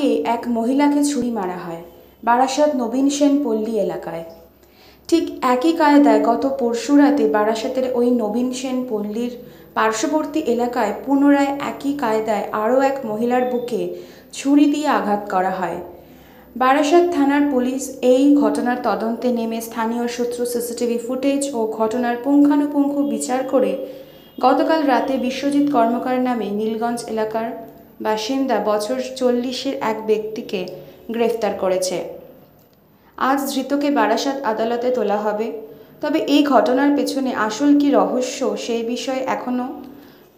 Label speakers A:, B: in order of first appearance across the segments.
A: আগে এক মহিলাকে ছুরি মারা হয় বারাসাত নবীন সেন পল্লী এলাকায়। ঠিক একই কায়দায় গত পরশু রাতে বারাসাতের ওই নবীন সেন পল্লীর পার্শ্ববর্তী এলাকায় পুনরায় একই কায়দায় আরও এক মহিলার বুকে ছুরি দিয়ে আঘাত করা হয়। বারাসাত থানার পুলিশ এই ঘটনার তদন্তে নেমে স্থানীয় সূত্র, সিসিটিভি ফুটেজ ও ঘটনার পুঙ্খানুপুঙ্খ বিচার করে গতকাল রাতে বিশ্বজিৎ কর্মকার নামে নীলগঞ্জ এলাকার বাসিন্দা বছর 40-এর এক ব্যক্তিকে গ্রেফতার করেছে। আজ ধৃতকে বারাসাত আদালতে তোলা হবে। তবে এই ঘটনার পেছনে আসল কী রহস্য সেই বিষয়ে এখনও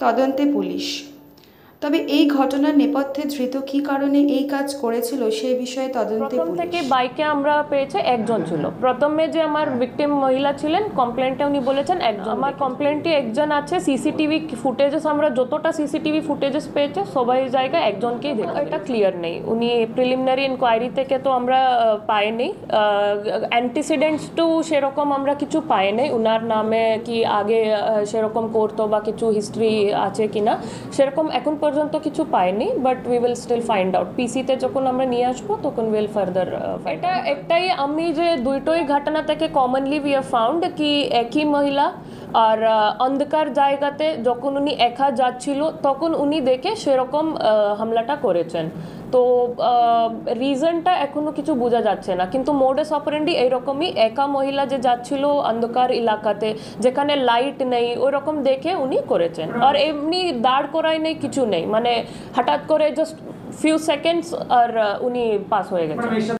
A: তদন্তে পুলিশ। তবে এই ঘটনার নেপথ্যে ধৃত কী কারণে এই কাজ করেছিল সেই বিষয়ে তদন্তে
B: প্রথম থেকে বাইকে আমরা পেয়েছে একজন ছিল। প্রথমে যে আমার ভিকটিম মহিলা ছিলেন, কমপ্লেন্টে উনি বলেছেন একজন। আমার কমপ্লেন্টে একজন আছে। সিসিটিভি ফুটেজেস আমরা যতটা সিসিটিভি ফুটেজেস পেয়েছে সবাই জায়গায় একজনকেই দেখা। এটা ক্লিয়ার নেই, উনি প্রিলিমিনারি ইনকোয়ারি থেকে তো আমরা পাইনি। অ্যান্টিসিডেন্টস টু সেরকম আমরা কিছু পাইনি। উনার নামে কি আগে সেরকম করতো বা কিছু হিস্ট্রি আছে কিনা সেরকম এখন পর্যন্ত কিছু পাইনি। But we will still find out. পিসিতে যখন আমরা নিয়ে আসবো তখন উইল ফার্দার। এটা একটাই আমি যে দুইটোই ঘটনা থেকে কমনলি উই হ্যাভ ফাউন্ড কি একই মহিলা আর অন্ধকার জায়গাতে যখন উনি একা যাচ্ছিল তখন উনি দেখে সেরকম হামলাটা করেছেন। তো রিজনটা এখনো কিছু বোঝা যাচ্ছে না, কিন্তু মোডাস অপারেন্ডি এইরকমই। একা মহিলা যে যাচ্ছিল অন্ধকার এলাকাতে যেখানে লাইট নেই ওই রকম দেখে উনি করেছেন। আর এমনি দাঁড় করাই নেই, কিছু নেই, মানে হঠাৎ করে জাস্ট ফিউ সেকেন্ডস আর উনি পাস হয়ে গেছেন।